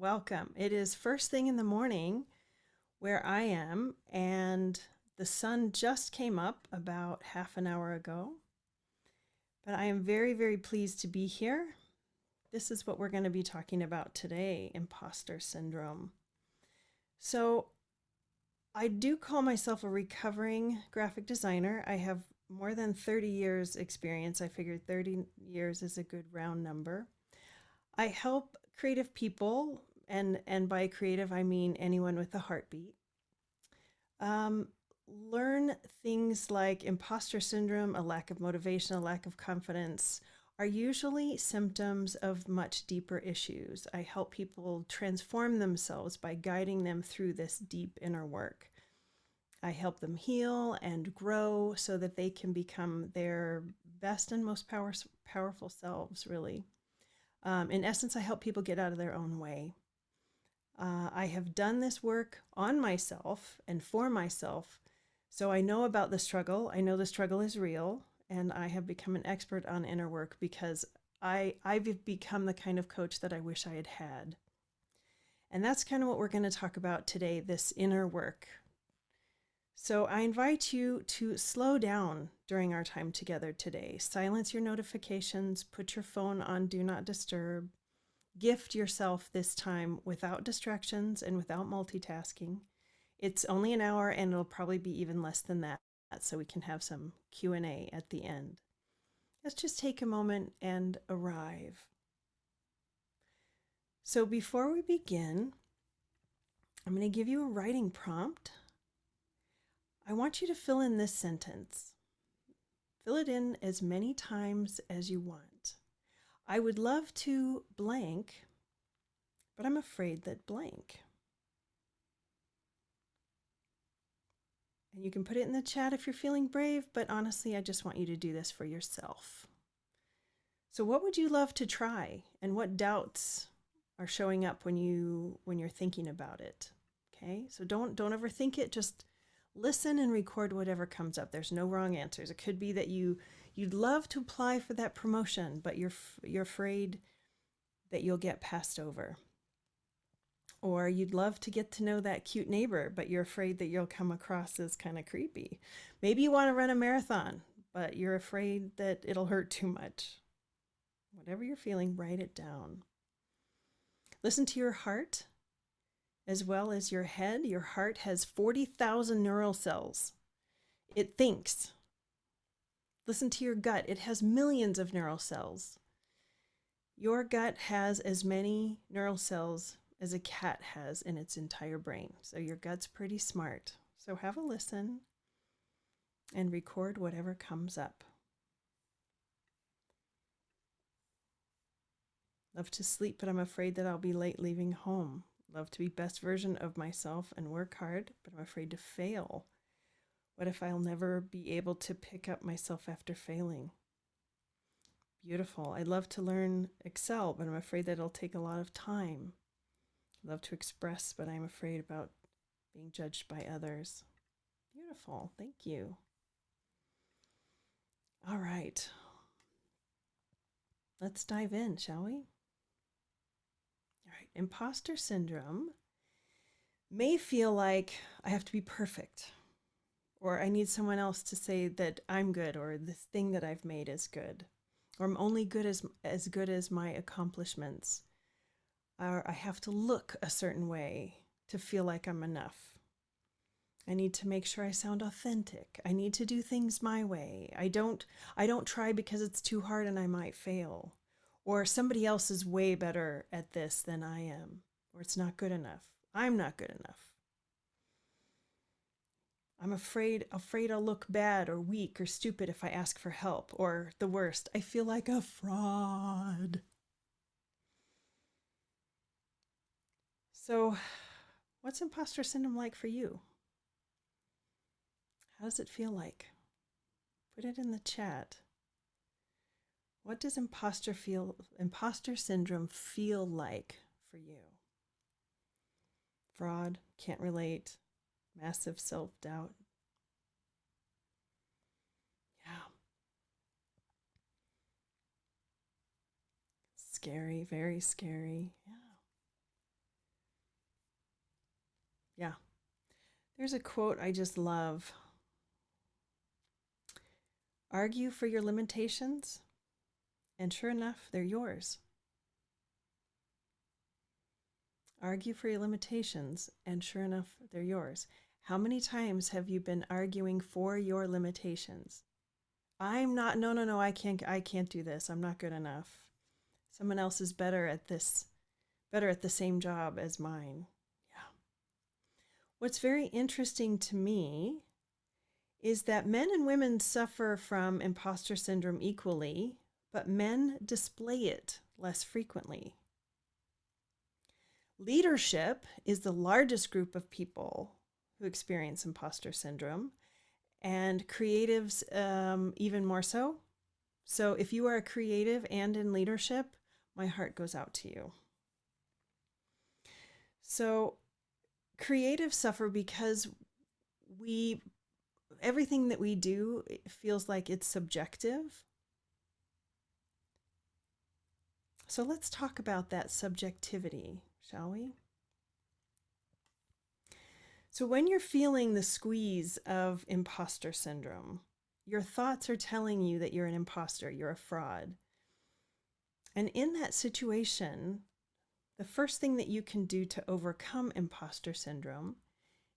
welcome. It is first thing in the morning where I am, and the sun just came up about half an hour ago. But I am very, very pleased to be here. This is what we're going to be talking about today, imposter syndrome. So, I do call myself a recovering graphic designer. I have more than 30 years experience. I figured 30 years is a good round number. I help creative people, and by creative, I mean anyone with a heartbeat, learn things like imposter syndrome, a lack of motivation, a lack of confidence, are usually symptoms of much deeper issues. I help people transform themselves by guiding them through this deep inner work. I help them heal and grow so that they can become their best and most powerful selves, really. In essence, I help people get out of their own way. I have done this work on myself and for myself, so I know about the struggle. I know the struggle is real, and I have become an expert on inner work because I've become the kind of coach that I wish I had had. And that's kind of what we're going to talk about today, this inner work. So I invite you to slow down during our time together today. Silence your notifications, put your phone on Do Not Disturb. Gift yourself this time without distractions and without multitasking. It's only an hour, and it'll probably be even less than that, so we can have some Q&A at the end. Let's just take a moment and arrive. So before we begin, I'm going to give you a writing prompt. I want you to fill in this sentence. Fill it in as many times as you want. I would love to blank, but I'm afraid that blank. And you can put it in the chat if you're feeling brave, but honestly, I just want you to do this for yourself. So what would you love to try, and what doubts are showing up when you're thinking about it? Okay? So don't overthink it, just listen and record whatever comes up. There's no wrong answers. It could be that you'd love to apply for that promotion, but you're afraid that you'll get passed over. Or you'd love to get to know that cute neighbor, but you're afraid that you'll come across as kind of creepy. Maybe you want to run a marathon, but you're afraid that it'll hurt too much. Whatever you're feeling, write it down. Listen to your heart as well as your head. Your heart has 40,000 neural cells. It thinks. Listen to your gut. It has millions of neural cells. Your gut has as many neural cells as a cat has in its entire brain. So your gut's pretty smart. So have a listen and record whatever comes up. Love to sleep, but I'm afraid that I'll be late leaving home. Love to be best version of myself and work hard, but I'm afraid to fail. What if I'll never be able to pick up myself after failing? Beautiful. I'd love to learn Excel, but I'm afraid that it'll take a lot of time. I love to express, but I'm afraid about being judged by others. Beautiful. Thank you. All right. Let's dive in, shall we? All right. Imposter syndrome may feel like I have to be perfect, or I need someone else to say that I'm good, or this thing that I've made is good, or I'm only good as good as my accomplishments. Or I have to look a certain way to feel like I'm enough. I need to make sure I sound authentic. I need to do things my way. I don't try because it's too hard and I might fail. Or somebody else is way better at this than I am. Or it's not good enough. I'm not good enough. I'm afraid I'll look bad or weak or stupid if I ask for help. Or the worst, I feel like a fraud. So, what's imposter syndrome like for you? How does it feel like? Put it in the chat. What does imposter syndrome feel like for you? Fraud, can't relate, massive self-doubt. Yeah. Scary, very scary. Yeah. Yeah. There's a quote I just love. Argue for your limitations, and sure enough, they're yours. Argue for your limitations, and sure enough, they're yours. How many times have you been arguing for your limitations? I'm not, no, I can't do this. I'm not good enough. Someone else is better at this, better at the same job as mine. Yeah. What's very interesting to me is that men and women suffer from imposter syndrome equally, but men display it less frequently. Leadership is the largest group of people who experience imposter syndrome, and creatives even more so. So if you are a creative and in leadership, my heart goes out to you. So creatives suffer because everything that we do feels like it's subjective. So let's talk about that subjectivity, shall we? So when you're feeling the squeeze of imposter syndrome, your thoughts are telling you that you're an imposter, you're a fraud. And in that situation, the first thing that you can do to overcome imposter syndrome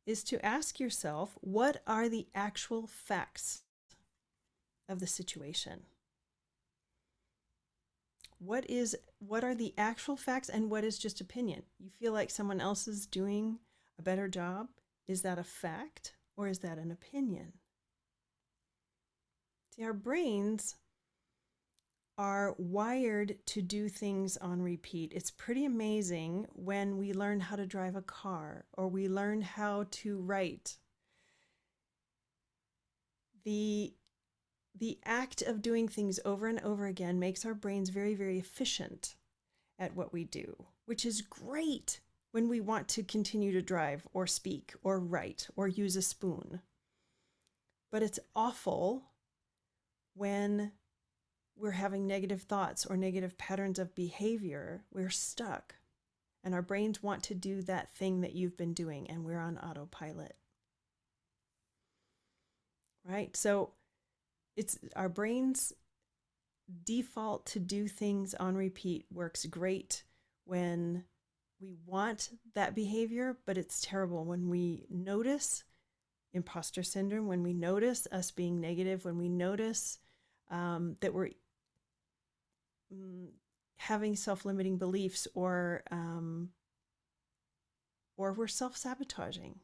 is to ask yourself, what are the actual facts of the situation? What are the actual facts and what is just opinion? You feel like someone else is doing a better job? Is that a fact or is that an opinion? See, our brains are wired to do things on repeat. It's pretty amazing when we learn how to drive a car or we learn how to write. The act of doing things over and over again makes our brains very, very efficient at what we do, which is great when we want to continue to drive or speak or write or use a spoon. But it's awful when we're having negative thoughts or negative patterns of behavior. We're stuck and our brains want to do that thing that you've been doing and we're on autopilot. Right? So it's our brains default to do things on repeat works great when we want that behavior, but it's terrible when we notice imposter syndrome, when we notice us being negative, when we notice that we're having self-limiting beliefs or we're self-sabotaging.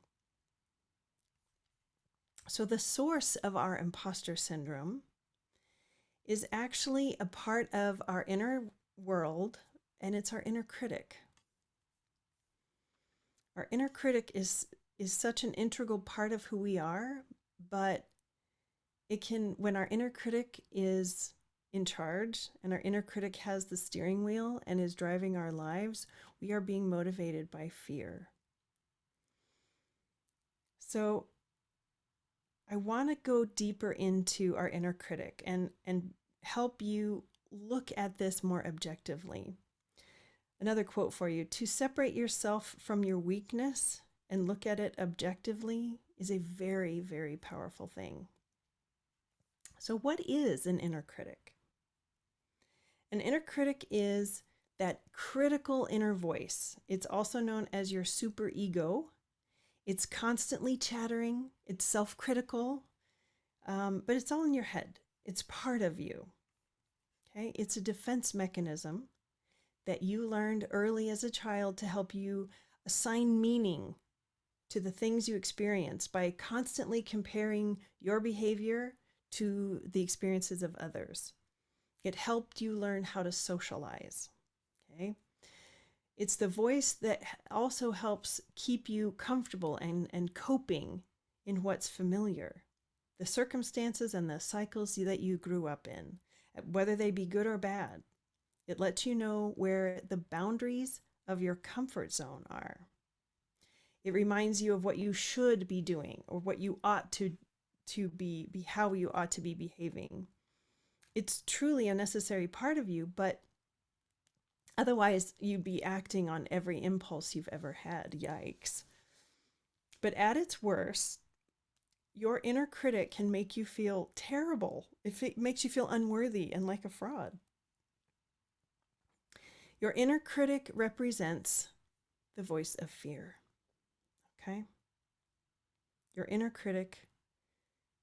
So the source of our imposter syndrome is actually a part of our inner world, and it's our inner critic. Our inner critic is such an integral part of who we are, but when our inner critic is in charge and our inner critic has the steering wheel and is driving our lives, we are being motivated by fear. So I want to go deeper into our inner critic and help you look at this more objectively. Another quote for you: to separate yourself from your weakness and look at it objectively is a very, very powerful thing. So what is an inner critic? An inner critic is that critical inner voice. It's also known as your superego. It's constantly chattering. It's self-critical, but it's all in your head. It's part of you. Okay? It's a defense mechanism that you learned early as a child to help you assign meaning to the things you experience by constantly comparing your behavior to the experiences of others. It helped you learn how to socialize. Okay? It's the voice that also helps keep you comfortable and coping in what's familiar, the circumstances and the cycles that you grew up in, whether they be good or bad. It lets you know where the boundaries of your comfort zone are. It reminds you of what you should be doing or what you ought to be how you ought to be behaving. It's truly a necessary part of you, but otherwise you'd be acting on every impulse you've ever had. Yikes. But at its worst, your inner critic can make you feel terrible if it makes you feel unworthy and like a fraud. Your inner critic represents the voice of fear. Okay? Your inner critic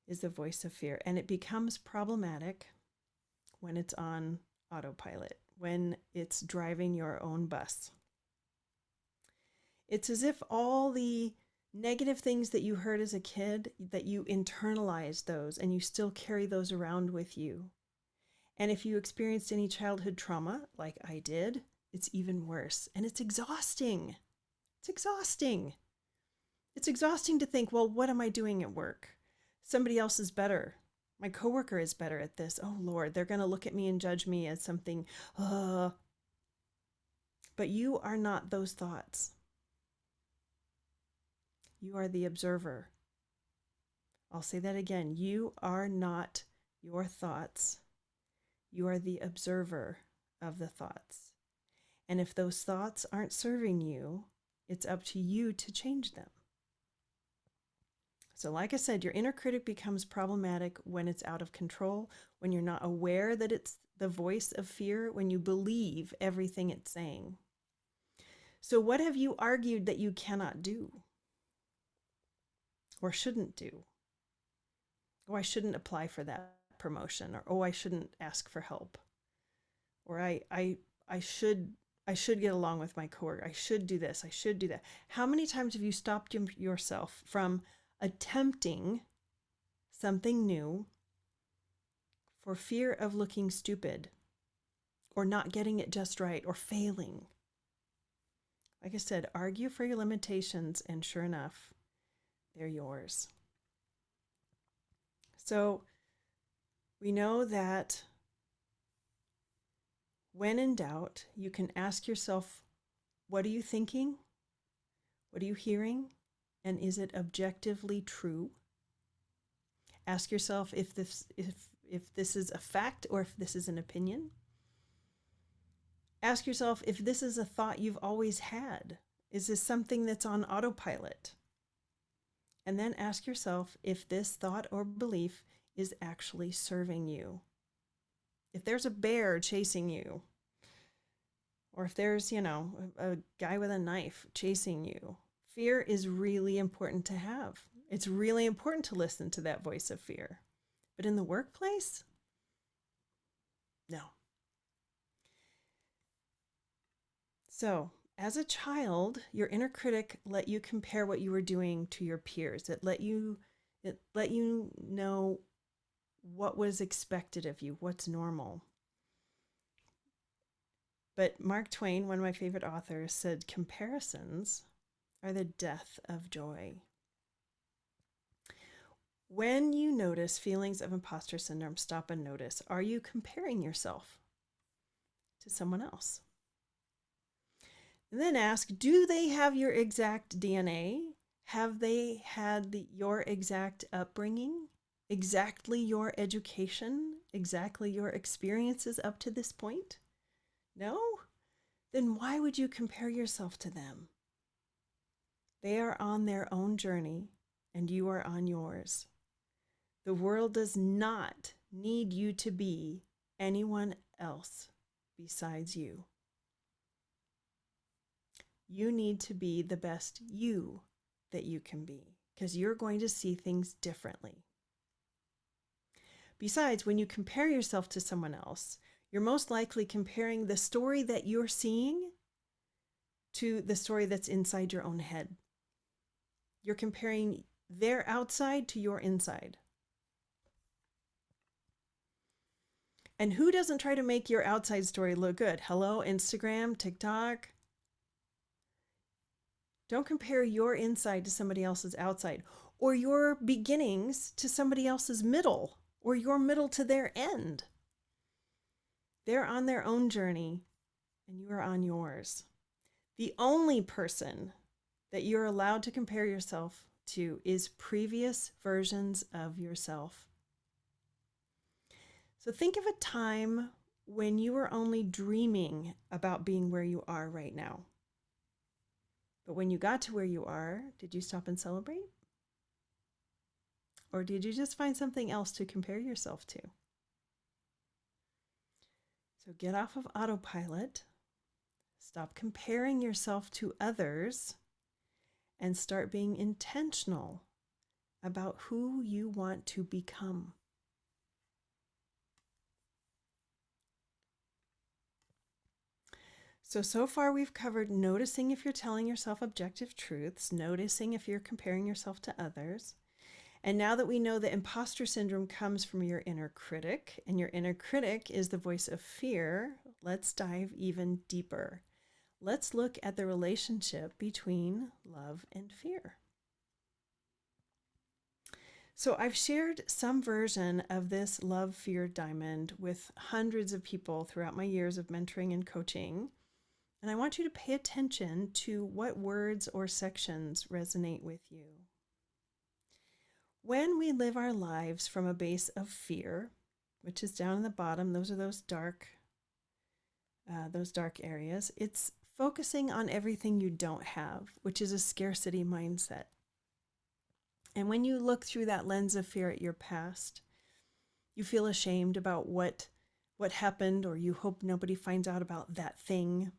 is the voice of fear, and it becomes problematic when it's on autopilot, when it's driving your own bus. It's as if all the negative things that you heard as a kid, that you internalized those and you still carry those around with you. And if you experienced any childhood trauma, like I did, it's even worse. And it's exhausting. It's exhausting. It's exhausting to think, well, what am I doing at work? Somebody else is better. My coworker is better at this. Oh, Lord, they're going to look at me and judge me as something. But you are not those thoughts. You are the observer. I'll say that again. You are not your thoughts. You are the observer of the thoughts. And if those thoughts aren't serving you, it's up to you to change them. So like I said, your inner critic becomes problematic when it's out of control, when you're not aware that it's the voice of fear, when you believe everything it's saying. So what have you argued that you cannot do or shouldn't do? Oh, I shouldn't apply for that promotion, or oh, I shouldn't ask for help, or I should get along with my coworker. I should do this. I should do that. How many times have you stopped yourself from attempting something new for fear of looking stupid or not getting it just right or failing? Like I said, argue for your limitations, and sure enough, they're yours. So we know that when in doubt, you can ask yourself, what are you thinking? What are you hearing? And is it objectively true? Ask yourself if this is a fact or if this is an opinion. Ask yourself if this is a thought you've always had. Is this something that's on autopilot? And then ask yourself if this thought or belief is actually serving you. If there's a bear chasing you, or if there's, a guy with a knife chasing you, fear is really important to have. It's really important to listen to that voice of fear. But in the workplace, no. So, as a child, your inner critic let you compare what you were doing to your peers. It let you know what was expected of you, what's normal. But Mark Twain, one of my favorite authors, said comparisons are the death of joy. When you notice feelings of imposter syndrome, stop and notice. Are you comparing yourself to someone else? And then ask, do they have your exact DNA? Have they had your exact upbringing? Exactly your education? Exactly your experiences up to this point? No? Then why would you compare yourself to them? They are on their own journey, and you are on yours. The world does not need you to be anyone else besides you. You need to be the best you that you can be, because you're going to see things differently. Besides, when you compare yourself to someone else, you're most likely comparing the story that you're seeing to the story that's inside your own head. You're comparing their outside to your inside. And who doesn't try to make your outside story look good? Hello, Instagram, TikTok. Don't compare your inside to somebody else's outside, or your beginnings to somebody else's middle, or your middle to their end. They're on their own journey, and you are on yours. The only person that you're allowed to compare yourself to is previous versions of yourself. So think of a time when you were only dreaming about being where you are right now. But when you got to where you are, did you stop and celebrate? Or did you just find something else to compare yourself to? So get off of autopilot, stop comparing yourself to others, and start being intentional about who you want to become. So far we've covered noticing if you're telling yourself objective truths, noticing if you're comparing yourself to others. And now that we know that imposter syndrome comes from your inner critic, and your inner critic is the voice of fear, let's dive even deeper. Let's look at the relationship between love and fear. So I've shared some version of this love-fear diamond with hundreds of people throughout my years of mentoring and coaching. And I want you to pay attention to what words or sections resonate with you. When we live our lives from a base of fear, which is down in the bottom, those are those dark areas, it's focusing on everything you don't have, which is a scarcity mindset. And when you look through that lens of fear at your past, you feel ashamed about what happened, or you hope nobody finds out about that thing.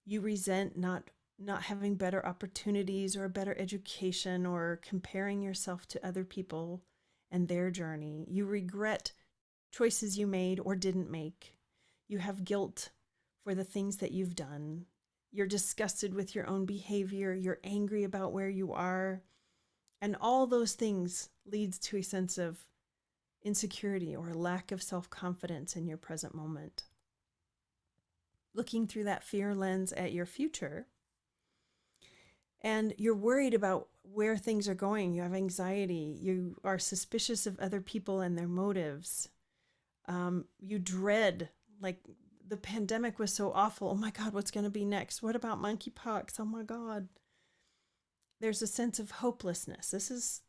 You resent not having better opportunities or a better education, or comparing yourself to other people and their journey. You regret choices you made or didn't make. You have guilt for the things that you've done. You're disgusted with your own behavior. You're angry about where you are. And all those things leads to a sense of insecurity or a lack of self-confidence in your present moment. Looking through that fear lens at your future, and you're worried about where things are going. You have anxiety. You are suspicious of other people and their motives. You dread, like, the pandemic was so awful. Oh my God, what's going to be next? What about monkeypox? Oh my God. There's a sense of hopelessness. This is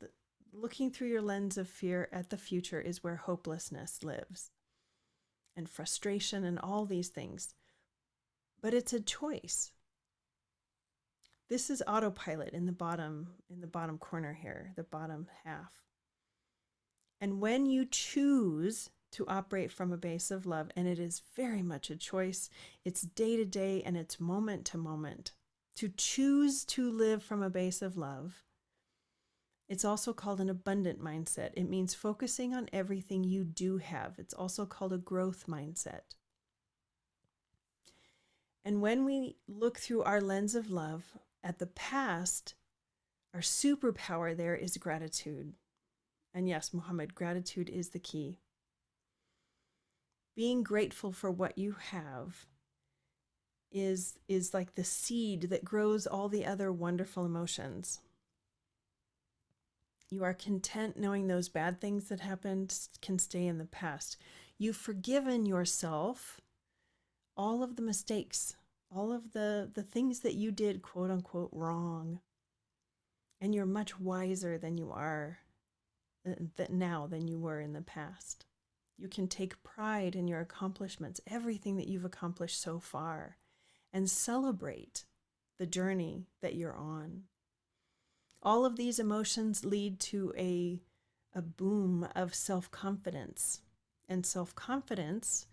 looking through your lens of fear at the future is where hopelessness lives, and frustration and all these things. But it's a choice. This is autopilot in the bottom corner here, the bottom half. And when you choose to operate from a base of love, and it is very much a choice, it's day to day and it's moment to moment, to choose to live from a base of love, it's also called an abundant mindset. It means focusing on everything you do have. It's also called a growth mindset. And when we look through our lens of love at the past, our superpower there is gratitude. And yes, Muhammad, gratitude is the key. Being grateful for what you have is like the seed that grows all the other wonderful emotions. You are content knowing those bad things that happened can stay in the past. You've forgiven yourself all of the mistakes, all of the things that you did, quote unquote, wrong. And you're much wiser than you are now than you were in the past. You can take pride in your accomplishments, everything that you've accomplished so far, and celebrate the journey that you're on. All of these emotions lead to a boom of self-confidence, and self-confidence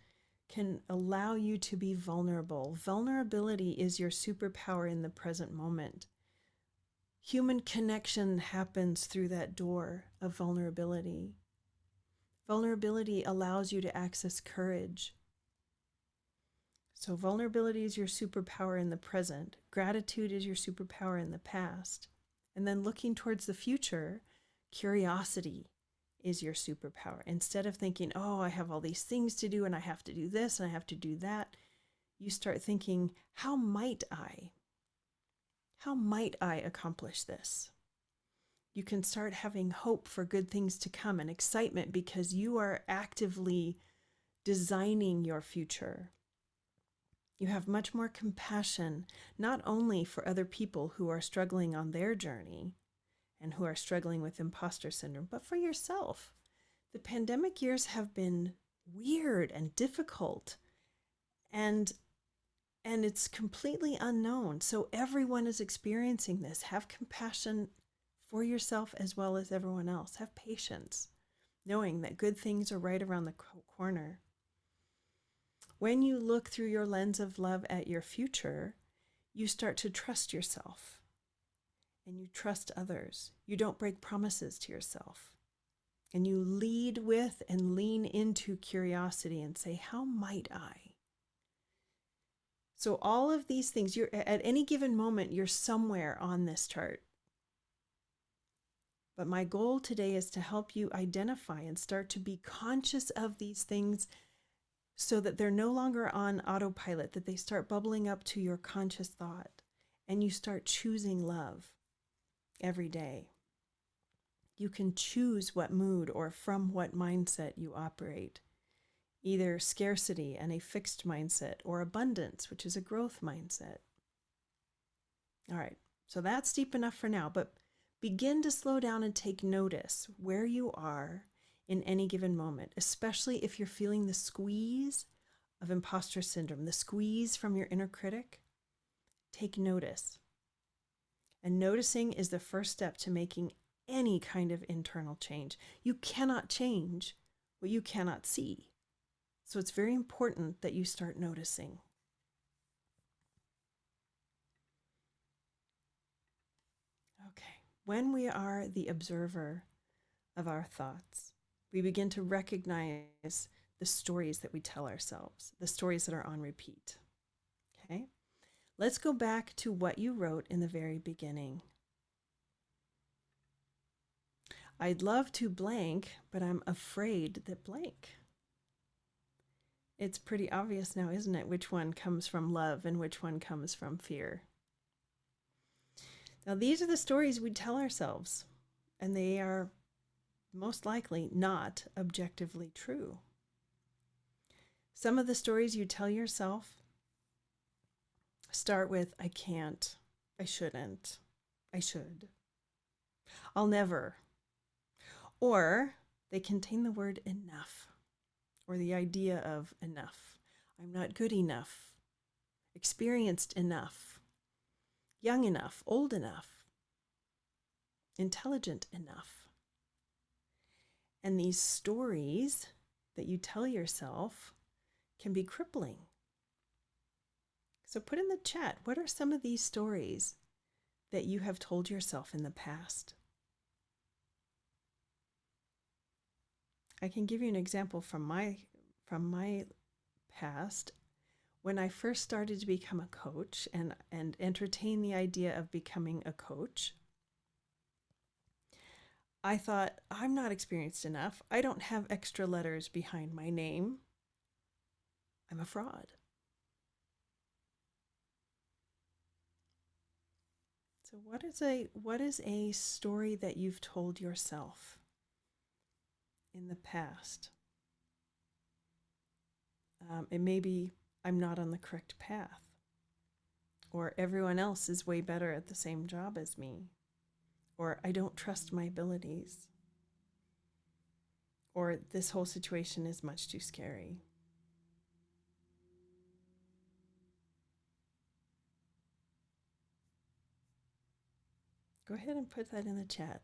can allow you to be vulnerable. Vulnerability is your superpower in the present moment. Human connection happens through that door of vulnerability. Vulnerability allows you to access courage. So vulnerability is your superpower in the present. Gratitude is your superpower in the past. And then looking towards the future, curiosity is your superpower. Instead of thinking, oh, I have all these things to do and I have to do this and I have to do that, you start thinking, how might I? How might I accomplish this? You can start having hope for good things to come and excitement because you are actively designing your future. You have much more compassion, not only for other people who are struggling on their journey and who are struggling with imposter syndrome, but for yourself. The pandemic years have been weird and difficult, and And it's completely unknown. So everyone is experiencing this. Have compassion for yourself as well as everyone else. Have patience, knowing that good things are right around the corner. When you look through your lens of love at your future, you start to trust yourself and you trust others. You don't break promises to yourself. And you lead with and lean into curiosity and say, how might I? So all of these things, you're at any given moment, you're somewhere on this chart. But my goal today is to help you identify and start to be conscious of these things so that they're no longer on autopilot, that they start bubbling up to your conscious thought and you start choosing love every day. You can choose what mood or from what mindset you operate. Either scarcity and a fixed mindset, or abundance, which is a growth mindset. All right, so that's deep enough for now, but begin to slow down and take notice where you are in any given moment, especially if you're feeling the squeeze of imposter syndrome, the squeeze from your inner critic. Take notice. And noticing is the first step to making any kind of internal change. You cannot change what you cannot see. So it's very important that you start noticing. Okay, when we are the observer of our thoughts, we begin to recognize the stories that we tell ourselves, the stories that are on repeat. Okay, let's go back to what you wrote in the very beginning. I'd love to blank, but I'm afraid that blank. It's pretty obvious now, isn't it, which one comes from love and which one comes from fear? Now, these are the stories we tell ourselves, and they are most likely not objectively true. Some of the stories you tell yourself start with, I can't, I shouldn't, I should, I'll never. Or they contain the word enough, or the idea of enough. I'm not good enough, experienced enough, young enough, old enough, intelligent enough. And these stories that you tell yourself can be crippling. So put in the chat, what are some of these stories that you have told yourself in the past? I can give you an example from my past. When I first started to become a coach and entertain the idea of becoming a coach, I thought, I'm not experienced enough. I don't have extra letters behind my name. I'm a fraud. So what is a story that you've told yourself in the past? It may be, I'm not on the correct path, or everyone else is way better at the same job as me, or I don't trust my abilities, or this whole situation is much too scary. Go ahead and put that in the chat.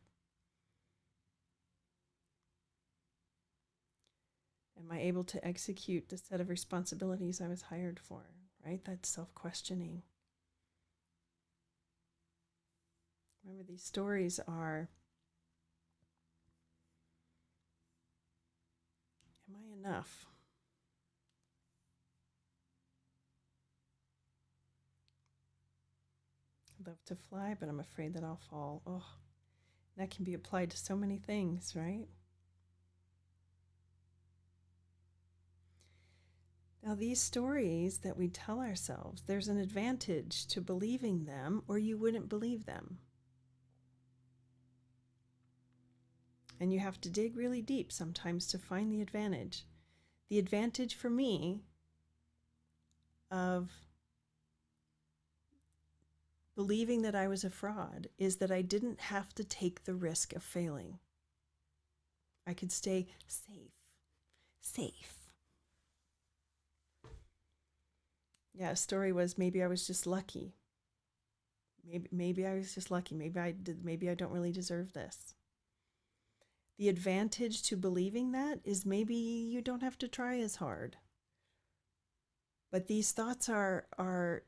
Am I able to execute the set of responsibilities I was hired for, right? That's self-questioning. Remember, these stories are, am I enough? I'd love to fly, but I'm afraid that I'll fall. Oh, that can be applied to so many things, right? Now, these stories that we tell ourselves, there's an advantage to believing them, or you wouldn't believe them. And you have to dig really deep sometimes to find the advantage. The advantage for me of believing that I was a fraud is that I didn't have to take the risk of failing. I could stay safe. Yeah, a story was maybe I was just lucky. Maybe I was just lucky. Maybe I don't really deserve this. The advantage to believing that is maybe you don't have to try as hard. But these thoughts are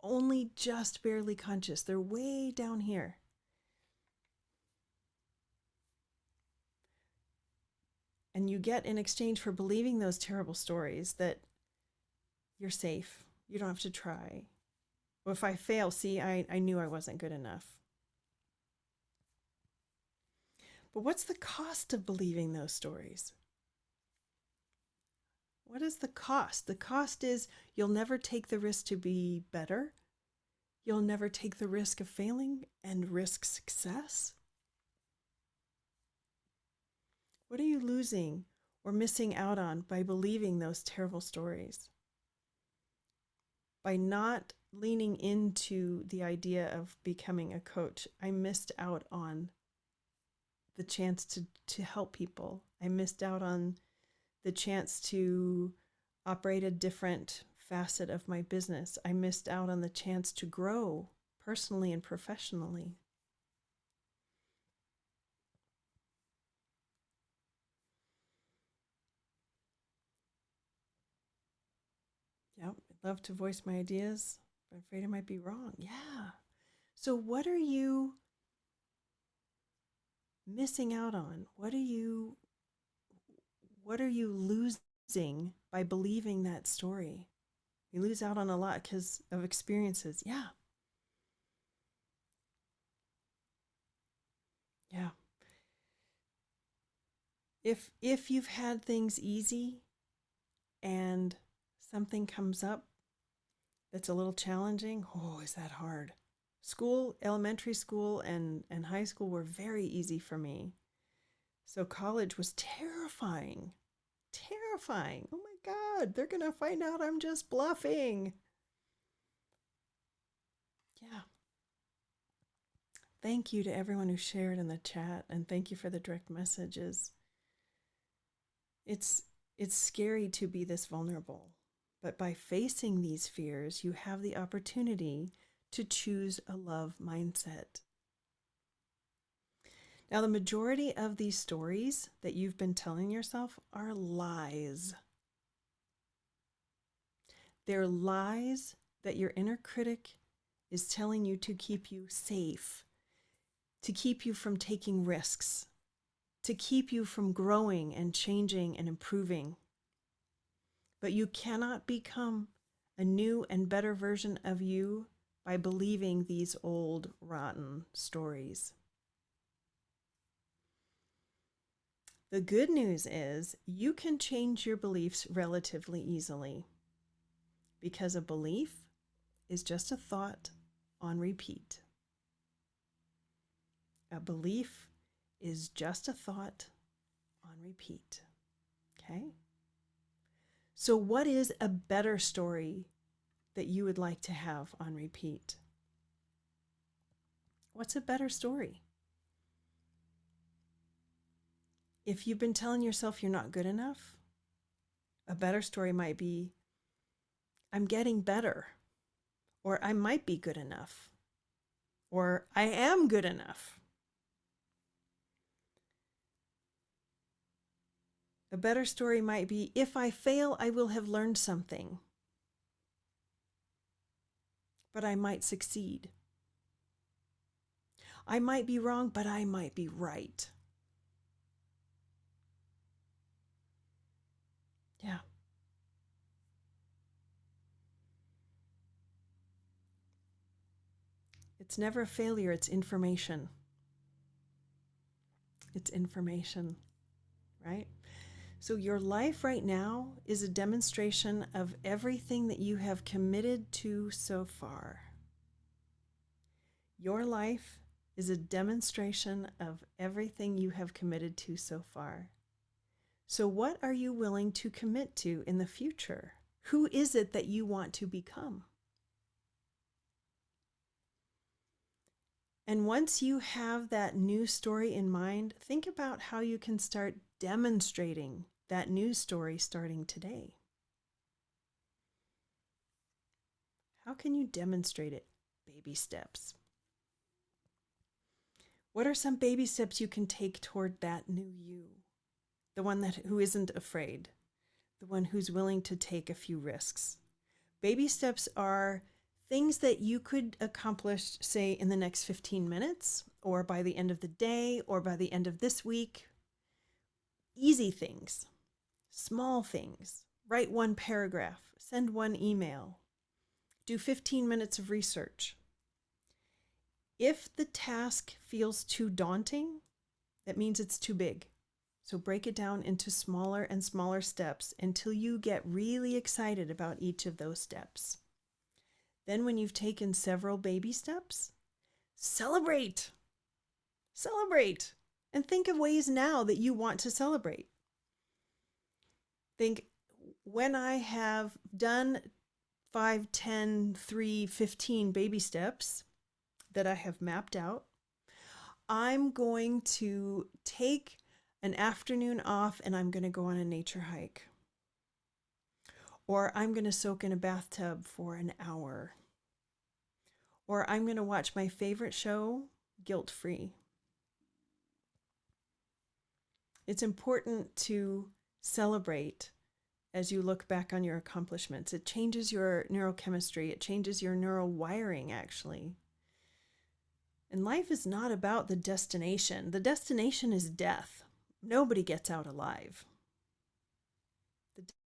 only just barely conscious. They're way down here. And you get in exchange for believing those terrible stories that you're safe. You don't have to try. Well, if I fail, see, I knew I wasn't good enough. But what's the cost of believing those stories? What is the cost? The cost is you'll never take the risk to be better. You'll never take the risk of failing and risk success. What are you losing or missing out on by believing those terrible stories? By not leaning into the idea of becoming a coach, I missed out on the chance to help people. I missed out on the chance to operate a different facet of my business. I missed out on the chance to grow personally and professionally. Yep, I'd love to voice my ideas, but I'm afraid I might be wrong. Yeah. So what are you missing out on? What are you losing by believing that story? You lose out on a lot because of experiences. Yeah. Yeah. If you've had things easy and something comes up that's a little challenging, oh, is that hard? School, elementary school and high school were very easy for me. So college was terrifying. Terrifying. Oh my God, they're going to find out I'm just bluffing. Yeah. Thank you to everyone who shared in the chat, and thank you for the direct messages. It's scary to be this vulnerable, but by facing these fears, you have the opportunity to choose a love mindset. Now, the majority of these stories that you've been telling yourself are lies. They're lies that your inner critic is telling you to keep you safe, to keep you from taking risks, to keep you from growing and changing and improving. But you cannot become a new and better version of you by believing these old, rotten stories. The good news is you can change your beliefs relatively easily because a belief is just a thought on repeat. A belief is just a thought on repeat. Okay? So, what is a better story that you would like to have on repeat? What's a better story? If you've been telling yourself you're not good enough, a better story might be, I'm getting better, or I might be good enough, or I am good enough. A better story might be, if I fail, I will have learned something, but I might succeed. I might be wrong, but I might be right. Yeah. It's never a failure, it's information. It's information, right? So your life right now is a demonstration of everything that you have committed to so far. Your life is a demonstration of everything you have committed to so far. So what are you willing to commit to in the future? Who is it that you want to become? And once you have that new story in mind, think about how you can start demonstrating that new story starting today. How can you demonstrate it? Baby steps. What are some baby steps you can take toward that new you? The one who isn't afraid, the one who's willing to take a few risks. Baby steps are things that you could accomplish, say, in the next 15 minutes, or by the end of the day, or by the end of this week. Easy things, small things. Write one paragraph, send one email, do 15 minutes of research. If the task feels too daunting, that means it's too big. So break it down into smaller and smaller steps until you get really excited about each of those steps. Then when you've taken several baby steps, celebrate. Celebrate. And think of ways now that you want to celebrate. Think, when I have done 5, 10, 3, 15 baby steps that I have mapped out, I'm going to take an afternoon off and I'm going to go on a nature hike. Or I'm going to soak in a bathtub for an hour. Or I'm going to watch my favorite show guilt-free. It's important to celebrate as you look back on your accomplishments. It changes your neurochemistry. It changes your neural wiring, actually. And life is not about the destination. The destination is death. Nobody gets out alive.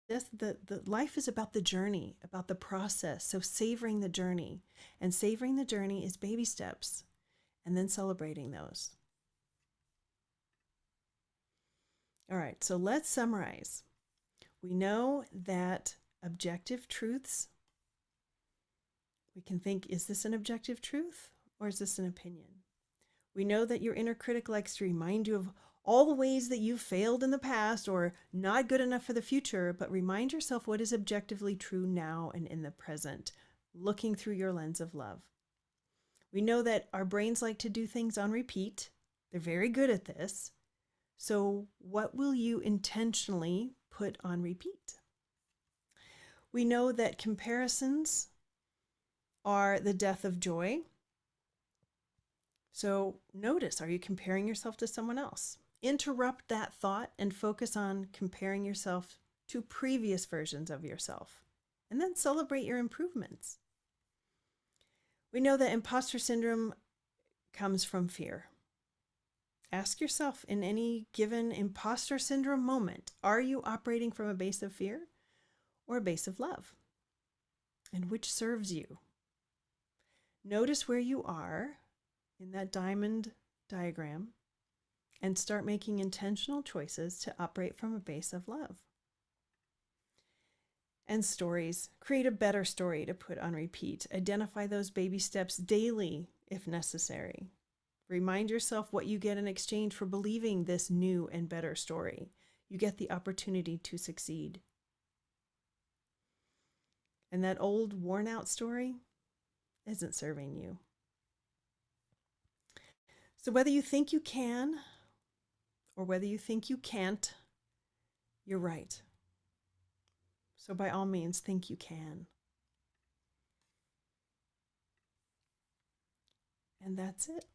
The life is about the journey, about the process. So savoring the journey. And savoring the journey is baby steps. And then celebrating those. All right, so let's summarize. We know that objective truths, we can think, is this an objective truth or is this an opinion? We know that your inner critic likes to remind you of all the ways that you've failed in the past or not good enough for the future, but remind yourself what is objectively true now and in the present, looking through your lens of love. We know that our brains like to do things on repeat. They're very good at this. So what will you intentionally put on repeat? We know that comparisons are the death of joy. So notice, are you comparing yourself to someone else? Interrupt that thought and focus on comparing yourself to previous versions of yourself, and then celebrate your improvements. We know that imposter syndrome comes from fear. Ask yourself, in any given imposter syndrome moment, are you operating from a base of fear or a base of love? And which serves you? Notice where you are in that diamond diagram and start making intentional choices to operate from a base of love. And stories. Create a better story to put on repeat. Identify those baby steps daily if necessary. Remind yourself what you get in exchange for believing this new and better story. You get the opportunity to succeed. And that old worn out story isn't serving you. So whether you think you can or whether you think you can't, you're right. So by all means, think you can. And that's it.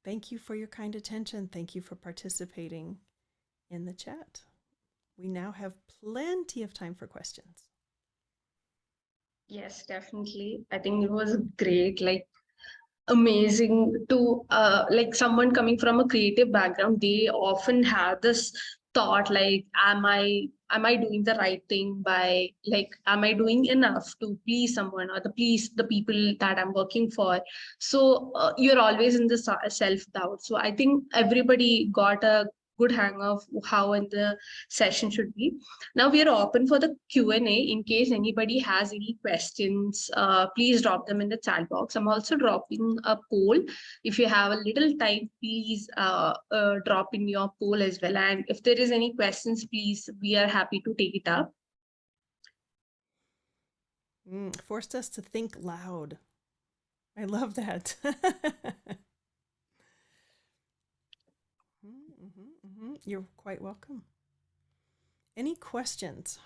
Thank you for your kind attention. Thank you for participating in the chat. We now have plenty of time for questions. Yes, definitely. I think it was great, like amazing to like someone coming from a creative background, they often have this thought like, am I doing the right thing by, like, am I doing enough to please someone or the please the people that I'm working for? So you're always in the self-doubt. So I think everybody got a good hang of how in the session should be. Now we are open for the Q&A. In case anybody has any questions, please drop them in the chat box. I'm also dropping a poll. If you have a little time, please drop in your poll as well. And if there is any questions, please, we are happy to take it up. Forced us to think loud. I love that. You're quite welcome. Any questions?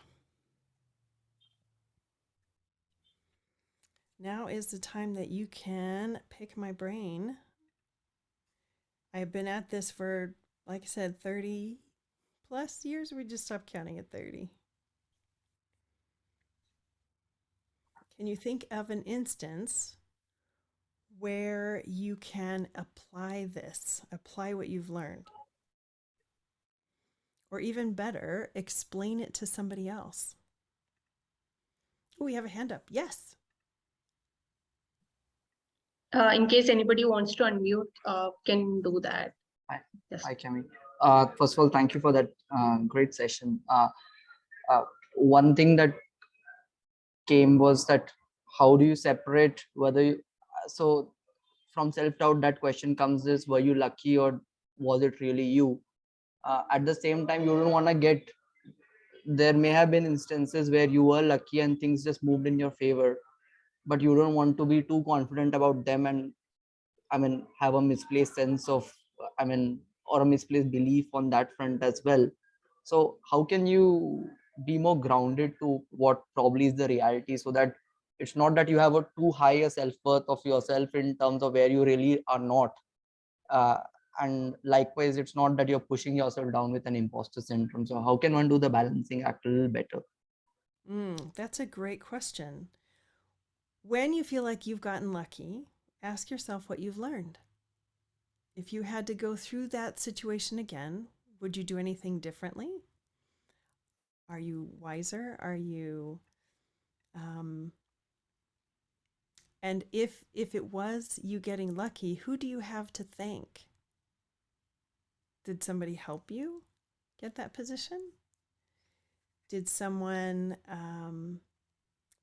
Now is the time that you can pick my brain. I've been at this for, like I said, 30 plus years. We just stopped counting at 30. Can you think of an instance where you can apply this, apply what you've learned? Or even better, explain it to somebody else. Oh, we have a hand up. Yes. In case anybody wants to unmute, can do that. Hi, Yes. hi, Cami. First of all, thank you for that great session. One thing that came was that how do you separate whether you, so from self-doubt that question comes is, were you lucky or was it really you? At the same time, you don't want to get, there may have been instances where you were lucky and things just moved in your favor, but you don't want to be too confident about them and have a misplaced sense of, or a misplaced belief on that front as well. So how can you be more grounded to what probably is the reality, so that it's not that you have a too high a self-worth of yourself in terms of where you really are not. Uh, and likewise, it's not that you're pushing yourself down with an imposter syndrome. So how can one do the balancing act a little better? That's a great question. When you feel like you've gotten lucky, ask yourself what you've learned. If you had to go through that situation again, would you do anything differently? Are you wiser? Are you, and if it was you getting lucky, who do you have to thank? Did somebody help you get that position? Did someone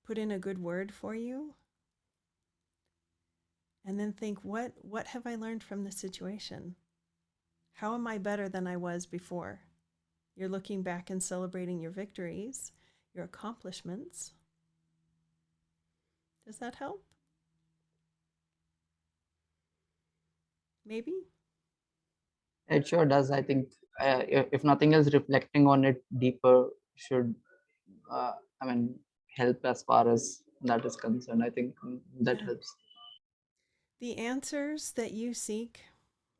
put in a good word for you? And then think, what have I learned from this situation? How am I better than I was before? You're looking back and celebrating your victories, your accomplishments. Does that help? Maybe? It sure does. I think if nothing else, reflecting on it deeper should, uh, I mean, help as far as that is concerned. I think that Yeah. helps. The answers that you seek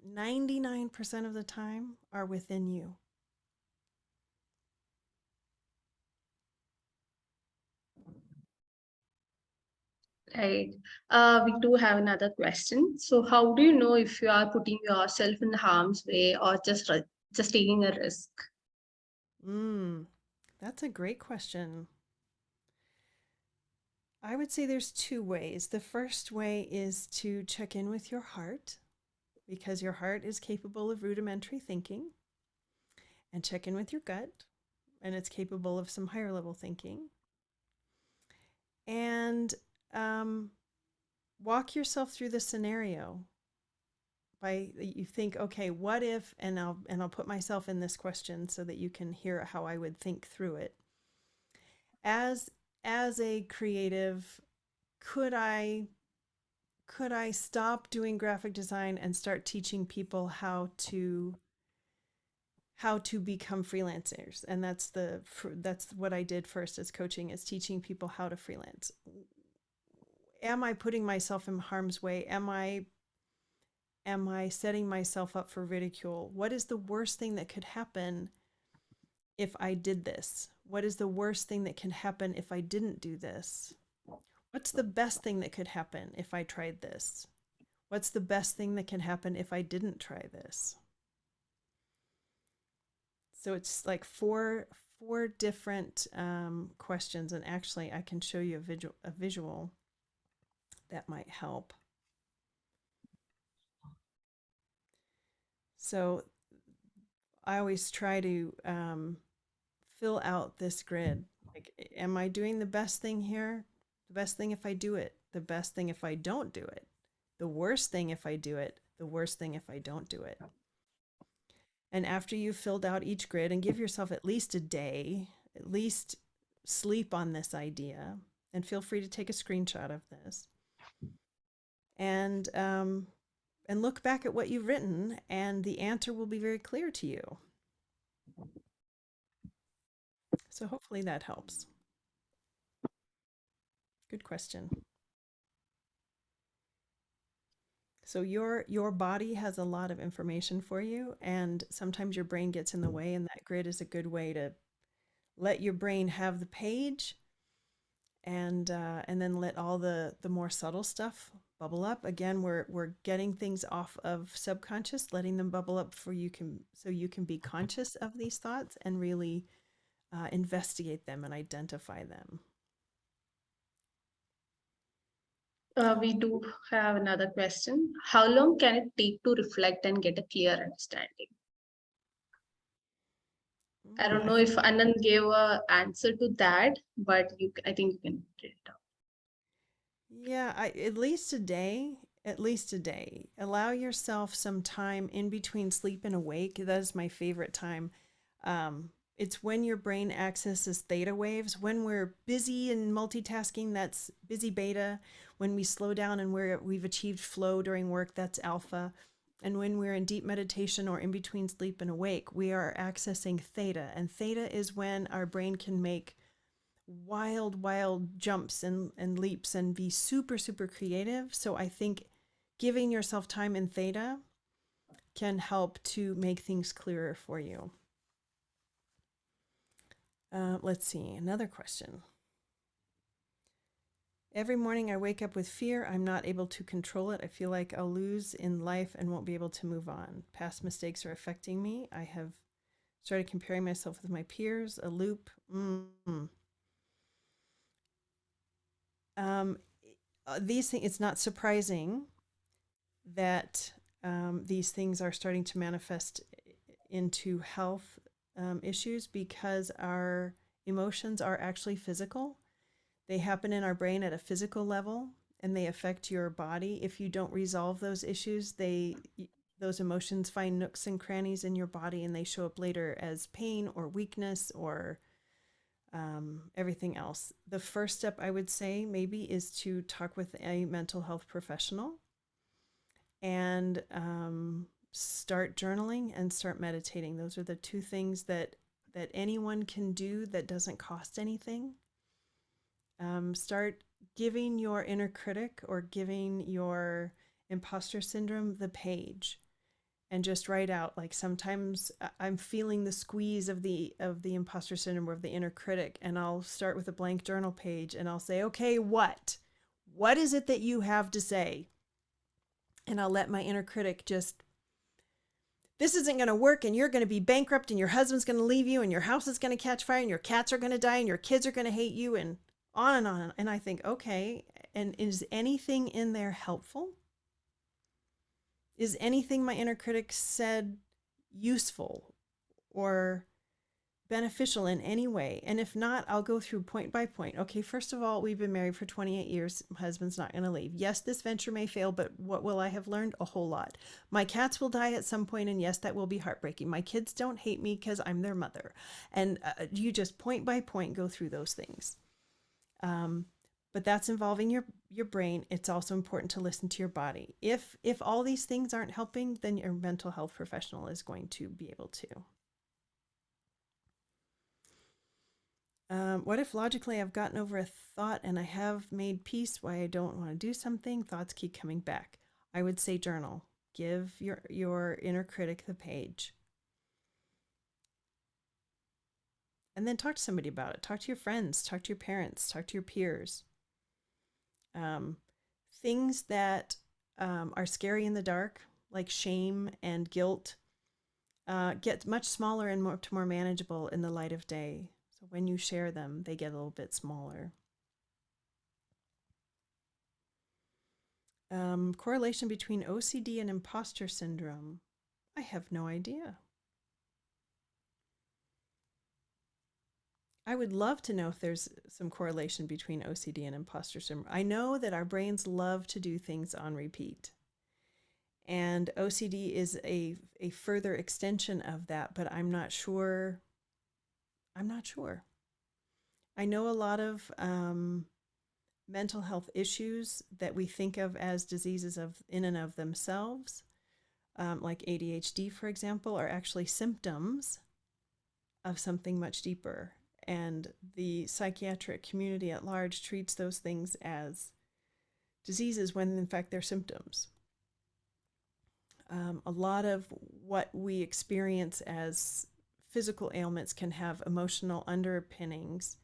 99% of the time are within you. Right. We do have another question. So, how do you know if you are putting yourself in harm's way or just taking a risk? That's a great question. I would say there's two ways. The first way is to check in with your heart, because your heart is capable of rudimentary thinking, and check in with your gut, and it's capable of some higher level thinking. And walk yourself through the scenario by you think, okay, what if, and I'll put myself in this question so that you can hear how I would think through it. As a creative, could I stop doing graphic design and start teaching people how to become freelancers? And that's what I did first as coaching, is teaching people how to freelance. Am I putting myself in harm's way? Am I setting myself up for ridicule? What is the worst thing that could happen if I did this? What is the worst thing that can happen if I didn't do this? What's the best thing that could happen if I tried this? What's the best thing that can happen if I didn't try this? So it's like four different questions, and actually I can show you a visual that might help. So I always try to fill out this grid. Like, am I doing the best thing here? The best thing if I do it. The best thing if I don't do it. The worst thing if I do it. The worst thing if I don't do it. And after you've filled out each grid, and give yourself at least a day, at least sleep on this idea, and feel free to take a screenshot of this. And look back at what you've written, and the answer will be very clear to you. So hopefully that helps. Good question. So your body has a lot of information for you, and sometimes your brain gets in the way, and that grid is a good way to let your brain have the page, and then let all the more subtle stuff bubble up. Again, we're getting things off of subconscious, letting them bubble up for you can so you can be conscious of these thoughts and really investigate them and identify them. We do have another question. How long can it take to reflect and get a clear understanding? I don't know if Anand gave a answer to that, but I think you can read it out. Yeah, at least a day. At least a day. Allow yourself some time in between sleep and awake. That is my favorite time. It's when your brain accesses theta waves. When we're busy and multitasking, that's busy beta. When we slow down and we've achieved flow during work, that's alpha. And when we're in deep meditation or in between sleep and awake, we are accessing theta. And theta is when our brain can make wild jumps and leaps and be super, super creative. So I think giving yourself time in theta can help to make things clearer for you. Let's see, another question. Every morning I wake up with fear. I'm not able to control it. I feel like I'll lose in life and won't be able to move on. Past mistakes are affecting me. I have started comparing myself with my peers, a loop. These things, it's not surprising that these things are starting to manifest into health issues because our emotions are actually physical. They happen in our brain at a physical level and they affect your body. If you don't resolve those issues, those emotions find nooks and crannies in your body and they show up later as pain or weakness or everything else. The first step I would say maybe is to talk with a mental health professional and start journaling and start meditating. Those are the two things that anyone can do that doesn't cost anything. Start giving your inner critic or giving your imposter syndrome the page and just write out, like, sometimes I'm feeling the squeeze of the imposter syndrome or of the inner critic, and I'll start with a blank journal page and I'll say, okay, what is it that you have to say? And I'll let my inner critic just, this isn't going to work and you're going to be bankrupt and your husband's going to leave you and your house is going to catch fire and your cats are going to die and your kids are going to hate you and on and on. And I think, okay, and is anything in there helpful? Is anything my inner critic said useful or beneficial in any way? And if not, I'll go through point by point. Okay, first of all, we've been married for 28 years. My husband's not going to leave. Yes, this venture may fail, but what will I have learned? A whole lot. My cats will die at some point, and yes, that will be heartbreaking. My kids don't hate me because I'm their mother. And you just point by point go through those things. But that's involving your brain. It's also important to listen to your body. If all these things aren't helping, then your mental health professional is going to be able to. What if logically I've gotten over a thought and I have made peace why I don't want to do something? Thoughts keep coming back. I would say journal. Give your inner critic the page. And then talk to somebody about it. Talk to your friends, talk to your parents, talk to your peers. Things that are scary in the dark, like shame and guilt, get much smaller and much more manageable in the light of day. So when you share them, they get a little bit smaller. Correlation between OCD and imposter syndrome. I have no idea. I would love to know if there's some correlation between OCD and imposter syndrome. I know that our brains love to do things on repeat. And OCD is a further extension of that, but I'm not sure. I know a lot of mental health issues that we think of as diseases in and of themselves, like ADHD, for example, are actually symptoms of something much deeper. And the psychiatric community at large treats those things as diseases when in fact they're symptoms. A lot of what we experience as physical ailments can have emotional underpinnings,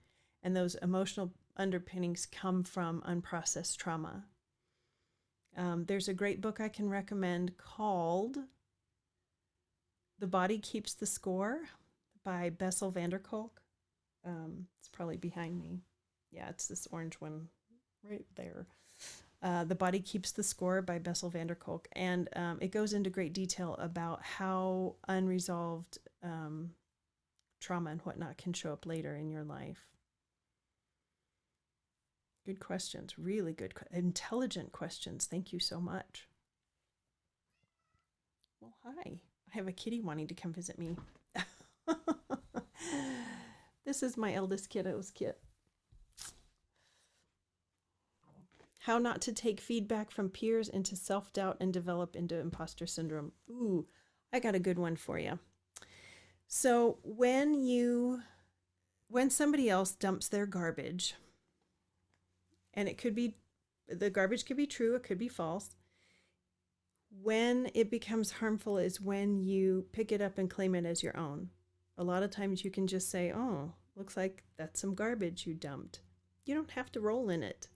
and those emotional underpinnings come from unprocessed trauma. There's a great book I can recommend called The Body Keeps the Score by Bessel van der Kolk. It's probably behind me. Yeah, it's this orange one right there. The Body Keeps the Score by Bessel van der Kolk. And it goes into great detail about how unresolved trauma and whatnot can show up later in your life. Good questions, really good, intelligent questions. Thank you so much. Well, hi. I have a kitty wanting to come visit me. This is my eldest kiddo's kit. How not to take feedback from peers into self-doubt and develop into imposter syndrome. Ooh, I got a good one for you. So when somebody else dumps their garbage, and the garbage could be true, it could be false. When it becomes harmful is when you pick it up and claim it as your own. A lot of times you can just say, oh, looks like that's some garbage you dumped. You don't have to roll in it.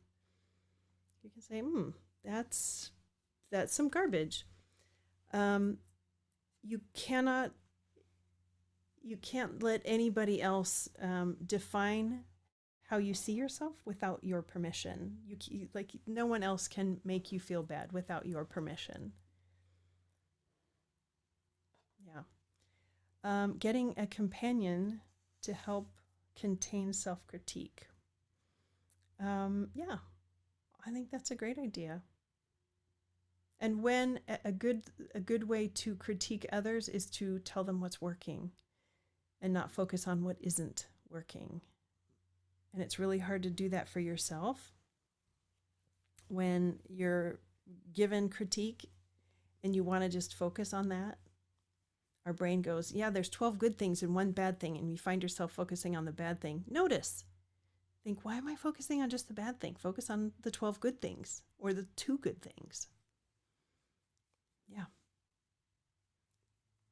You can say, that's some garbage. You can't let anybody else define how you see yourself without your permission. Like no one else can make you feel bad without your permission. Yeah. Getting a companion to help contain self-critique. Yeah, I think that's a great idea. And when a good way to critique others is to tell them what's working and not focus on what isn't working. And it's really hard to do that for yourself when you're given critique and you want to just focus on that. Our brain goes, yeah, there's 12 good things and one bad thing, and you find yourself focusing on the bad thing. Notice. Think, why am I focusing on just the bad thing? Focus on the 12 good things or the 2 good things. Yeah.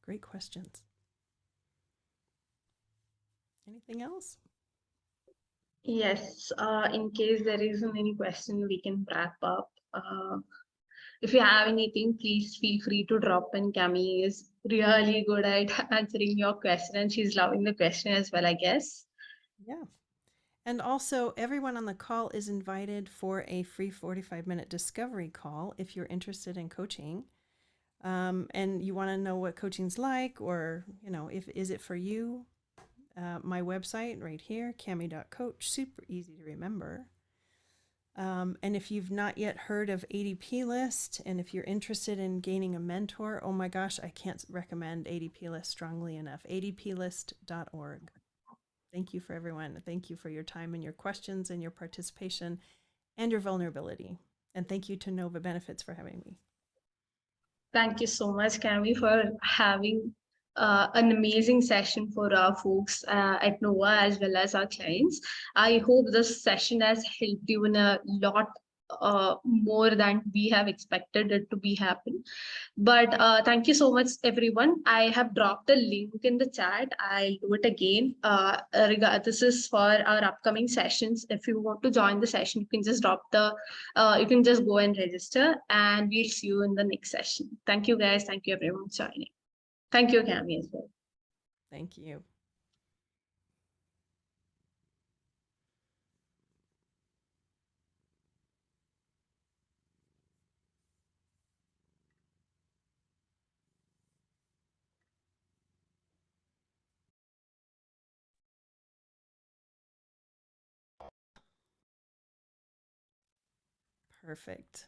Great questions. Anything else? Yes, in case there isn't any question, we can wrap up. If you have anything, please feel free to drop in. Cami is really good at answering your question, and she's loving the question as well, I guess. Yeah. And also, everyone on the call is invited for a free 45-minute discovery call if you're interested in coaching. And you want to know what coaching's like, or, is it for you? My website right here, cami.coach, super easy to remember. And if you've not yet heard of ADP List, and if you're interested in gaining a mentor, oh my gosh, I can't recommend ADP List strongly enough. adplist.org. Thank you for everyone. Thank you for your time and your questions and your participation and your vulnerability. And thank you to Nova Benefits for having me. Thank you so much, Cami, for having an amazing session for our folks at Nova as well as our clients. I hope this session has helped you in a lot more than we have expected it to be happen. But thank you so much, everyone. I have dropped the link in the chat. I'll do it again. This is for our upcoming sessions. If you want to join the session, you can just you can just go and register, and we'll see you in the next session. Thank you, guys. Thank you, everyone, for joining. Thank you, Cami, as well. Thank you. Perfect.